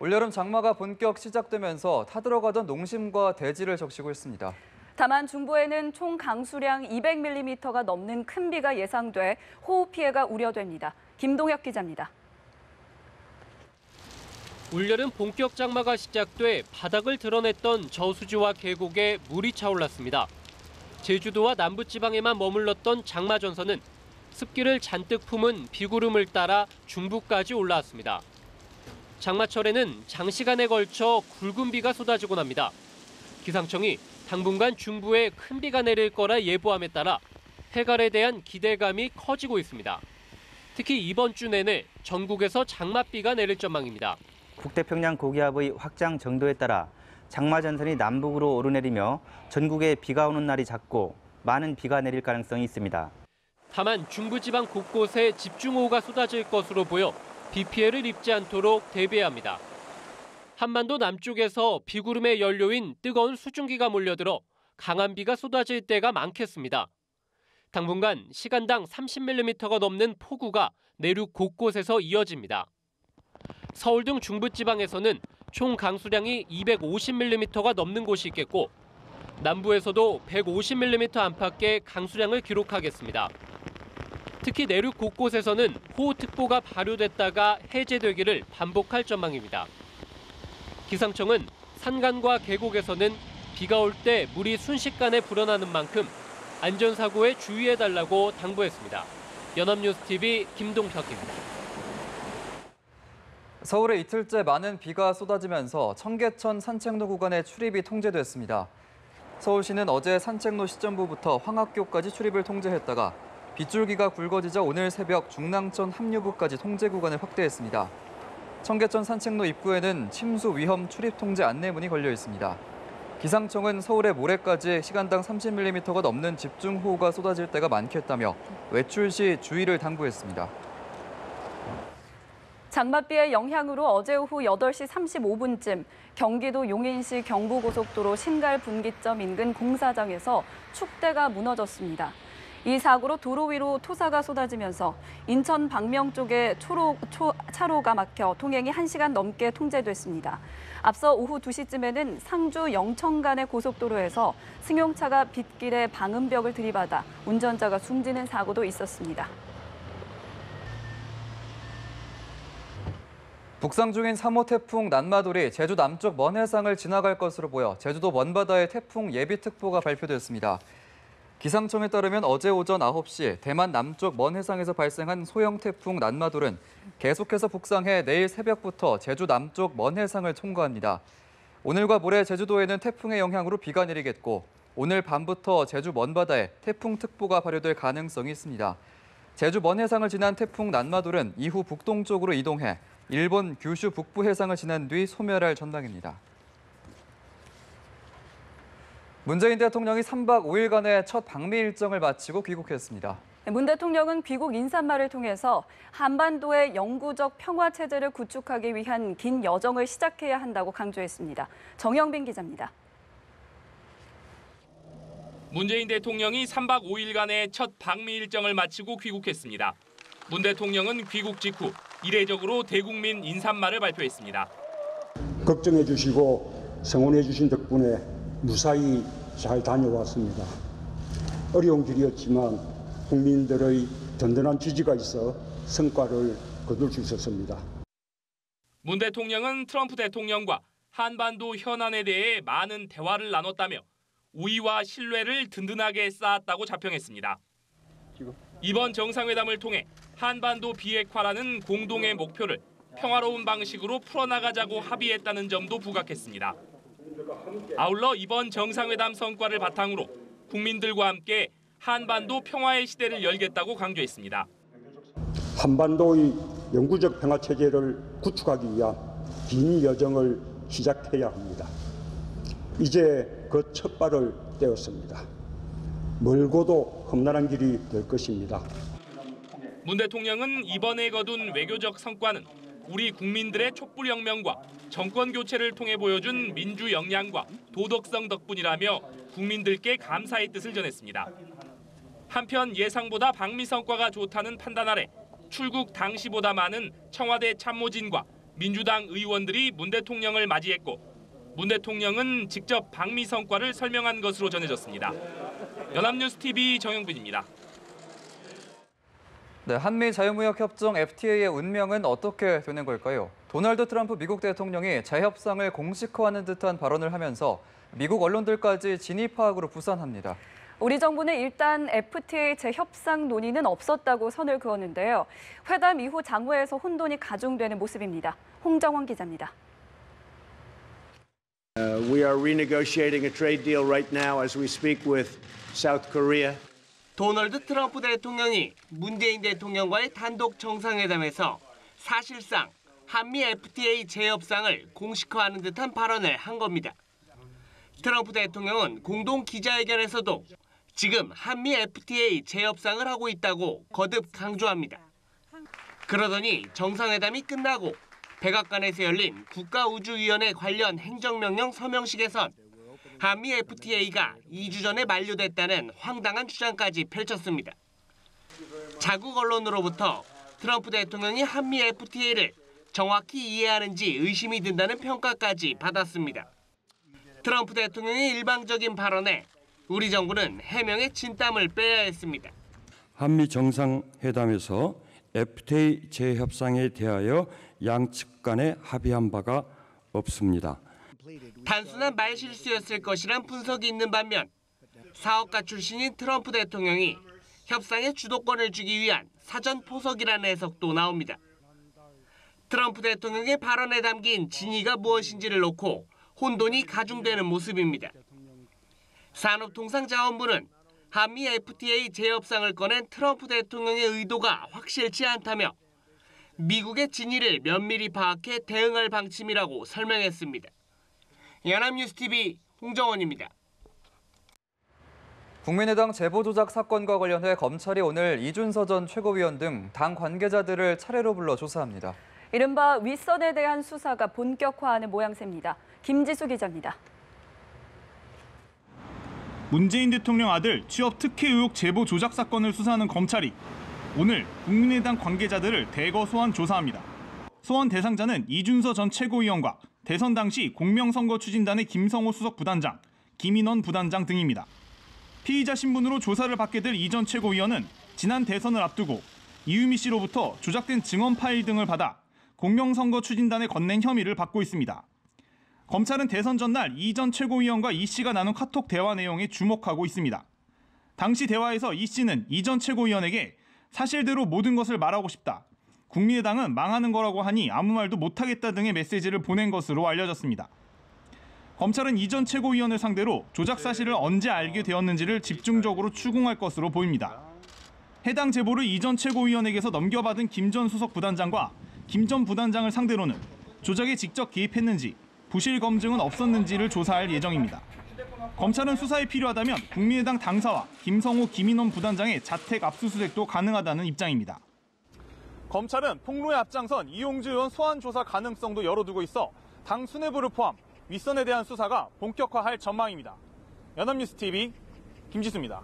올여름 장마가 본격 시작되면서 타들어가던 농심과 대지를 적시고 있습니다. 다만 중부에는 총 강수량 200mm가 넘는 큰 비가 예상돼 호우 피해가 우려됩니다. 김동혁 기자입니다. 올여름 본격 장마가 시작돼 바닥을 드러냈던 저수지와 계곡에 물이 차올랐습니다. 제주도와 남부지방에만 머물렀던 장마 전선은 습기를 잔뜩 품은 비구름을 따라 중부까지 올라왔습니다. 장마철에는 장시간에 걸쳐 굵은 비가 쏟아지곤 합니다. 기상청이 당분간 중부에 큰 비가 내릴 거라 예보함에 따라 해갈에 대한 기대감이 커지고 있습니다. 특히 이번 주 내내 전국에서 장맛비가 내릴 전망입니다. 북태평양 고기압의 확장 정도에 따라 장마 전선이 남북으로 오르내리며 전국에 비가 오는 날이 잦고 많은 비가 내릴 가능성이 있습니다. 다만 중부지방 곳곳에 집중호우가 쏟아질 것으로 보여 비 피해를 입지 않도록 대비해야 합니다. 한반도 남쪽에서 비구름의 연료인 뜨거운 수증기가 몰려들어 강한 비가 쏟아질 때가 많겠습니다. 당분간 시간당 30mm가 넘는 폭우가 내륙 곳곳에서 이어집니다. 서울 등 중부지방에서는 총 강수량이 250mm가 넘는 곳이 있겠고 남부에서도 150mm 안팎의 강수량을 기록하겠습니다. 특히 내륙 곳곳에서는 호우특보가 발효됐다가 해제되기를 반복할 전망입니다. 기상청은 산간과 계곡에서는 비가 올 때 물이 순식간에 불어나는 만큼 안전사고에 주의해달라고 당부했습니다. 연합뉴스TV 김동혁입니다. 서울에 이틀째 많은 비가 쏟아지면서 청계천 산책로 구간에 출입이 통제됐습니다. 서울시는 어제 산책로 시점부부터 황학교까지 출입을 통제했다가 빗줄기가 굵어지자 오늘 새벽 중랑천 합류부까지 통제 구간을 확대했습니다. 청계천 산책로 입구에는 침수 위험 출입 통제 안내문이 걸려 있습니다. 기상청은 서울에 모레까지 시간당 30mm가 넘는 집중호우가 쏟아질 때가 많겠다며 외출 시 주의를 당부했습니다. 장맛비의 영향으로 어제 오후 8시 35분쯤 경기도 용인시 경부고속도로 신갈 분기점 인근 공사장에서 축대가 무너졌습니다. 이 사고로 도로 위로 토사가 쏟아지면서 인천 방명 쪽에 차로가 막혀 통행이 1시간 넘게 통제됐습니다. 앞서 오후 2시쯤에는 상주 영천 간의 고속도로에서 승용차가 빗길에 방음벽을 들이받아 운전자가 숨지는 사고도 있었습니다. 북상 중인 3호 태풍 난마돌이 제주 남쪽 먼 해상을 지나갈 것으로 보여 제주도 먼바다에 태풍 예비특보가 발표됐습니다. 기상청에 따르면 어제 오전 9시 대만 남쪽 먼 해상에서 발생한 소형 태풍 난마돌은 계속해서 북상해 내일 새벽부터 제주 남쪽 먼 해상을 통과합니다. 오늘과 모레 제주도에는 태풍의 영향으로 비가 내리겠고 오늘 밤부터 제주 먼바다에 태풍특보가 발효될 가능성이 있습니다. 제주 먼 해상을 지난 태풍 난마돌은 이후 북동쪽으로 이동해 일본 규슈 북부 해상을 지난 뒤 소멸할 전망입니다. 문재인 대통령이 3박 5일간의 첫 방미 일정을 마치고 귀국했습니다. 문 대통령은 귀국 인사말을 통해서 한반도의 영구적 평화 체제를 구축하기 위한 긴 여정을 시작해야 한다고 강조했습니다. 정영빈 기자입니다. 문재인 대통령이 3박 5일간의 첫 방미 일정을 마치고 귀국했습니다. 문 대통령은 귀국 직후 이례적으로 대국민 인사말을 발표했습니다. 걱정해 주시고 성원해 주신 덕분에 무사히 잘 다녀왔습니다. 어려운 길이었지만 국민들의 든든한 지지가 있어 성과를 거둘 수 있었습니다. 문 대통령은 트럼프 대통령과 한반도 현안에 대해 많은 대화를 나눴다며 우위와 신뢰를 든든하게 쌓았다고 자평했습니다. 이번 정상회담을 통해 한반도 비핵화라는 공동의 목표를 평화로운 방식으로 풀어나가자고 합의했다는 점도 부각했습니다. 아울러 이번 정상회담 성과를 바탕으로 국민들과 함께 한반도 평화의 시대를 열겠다고 강조했습니다. 한반도의 영구적 평화 체제를 구축하기 위한 긴 여정을 시작해야 합니다. 이제 그 첫 발을 떼었습니다. 멀고도 험난한 길이 될 것입니다. 문 대통령은 이번에 거둔 외교적 성과는 우리 국민들의 촛불혁명과 정권 교체를 통해 보여준 민주 역량과 도덕성 덕분이라며 국민들께 감사의 뜻을 전했습니다. 한편 예상보다 방미 성과가 좋다는 판단 아래 출국 당시보다 많은 청와대 참모진과 민주당 의원들이 문 대통령을 맞이했고 문 대통령은 직접 방미 성과를 설명한 것으로 전해졌습니다. 연합뉴스TV 정영빈입니다. 네, 한미 자유무역협정 FTA의 운명은 어떻게 되는 걸까요? 도널드 트럼프 미국 대통령이 재협상을 공식화하는 듯한 발언을 하면서 미국 언론들까지 진입파악으로 부산합니다. 우리 정부는 일단 FTA 재협상 논의는 없었다고 선을 그었는데요. 회담 이후 장외에서 혼돈이 가중되는 모습입니다. 홍정원 기자입니다. We are renegotiating a trade deal right now as we speak with South Korea. 도널드 트럼프 대통령이 문재인 대통령과의 단독 정상회담에서 사실상 한미 FTA 재협상을 공식화하는 듯한 발언을 한 겁니다. 트럼프 대통령은 공동 기자회견에서도 지금 한미 FTA 재협상을 하고 있다고 거듭 강조합니다. 그러더니 정상회담이 끝나고 백악관에서 열린 국가우주위원회 관련 행정명령 서명식에선 한미 FTA가 2주 전에 만료됐다는 황당한 주장까지 펼쳤습니다. 자국 언론으로부터 트럼프 대통령이 한미 FTA를 정확히 이해하는지 의심이 든다는 평가까지 받았습니다. 트럼프 대통령의 일방적인 발언에 우리 정부는 해명의 진땀을 빼야 했습니다. 한미 정상회담에서 FTA 재협상에 대하여 양측 간에 합의한 바가 없습니다. 단순한 말실수였을 것이란 분석이 있는 반면 사업가 출신인 트럼프 대통령이 협상의 주도권을 주기 위한 사전 포석이라는 해석도 나옵니다. 트럼프 대통령의 발언에 담긴 진위가 무엇인지를 놓고 혼돈이 가중되는 모습입니다. 산업통상자원부는 한미 FTA 재협상을 꺼낸 트럼프 대통령의 의도가 확실치 않다며 미국의 진위를 면밀히 파악해 대응할 방침이라고 설명했습니다. 연합뉴스TV 홍정원입니다. 국민의당 제보 조작 사건과 관련해 검찰이 오늘 이준서 전 최고위원 등 당 관계자들을 차례로 불러 조사합니다. 이른바 윗선에 대한 수사가 본격화하는 모양새입니다. 김지수 기자입니다. 문재인 대통령 아들 취업 특혜 의혹 제보 조작 사건을 수사하는 검찰이 오늘 국민의당 관계자들을 대거 소환 조사합니다. 소환 대상자는 이준서 전 최고위원과 대선 당시 공명선거 추진단의 김성호 수석 부단장, 김인원 부단장 등입니다. 피의자 신분으로 조사를 받게 될 이 전 최고위원은 지난 대선을 앞두고 이유미 씨로부터 조작된 증언 파일 등을 받아 공명선거 추진단에 건넨 혐의를 받고 있습니다. 검찰은 대선 전날 이 전 최고위원과 이 씨가 나눈 카톡 대화 내용에 주목하고 있습니다. 당시 대화에서 이 씨는 이 전 최고위원에게 사실대로 모든 것을 말하고 싶다. 국민의당은 망하는 거라고 하니 아무 말도 못하겠다 등의 메시지를 보낸 것으로 알려졌습니다. 검찰은 이 전 최고위원을 상대로 조작 사실을 언제 알게 되었는지를 집중적으로 추궁할 것으로 보입니다. 해당 제보를 이 전 최고위원에게서 넘겨받은 김 전 수석 부단장과 김 전 부단장을 상대로는 조작에 직접 개입했는지 부실 검증은 없었는지를 조사할 예정입니다. 검찰은 수사에 필요하다면 국민의당 당사와 김성호, 김인원 부단장의 자택 압수수색도 가능하다는 입장입니다. 검찰은 폭로에 앞장선 이용주 의원 소환 조사 가능성도 열어두고 있어 당 수뇌부를 포함 윗선에 대한 수사가 본격화할 전망입니다. 연합뉴스TV 김지수입니다.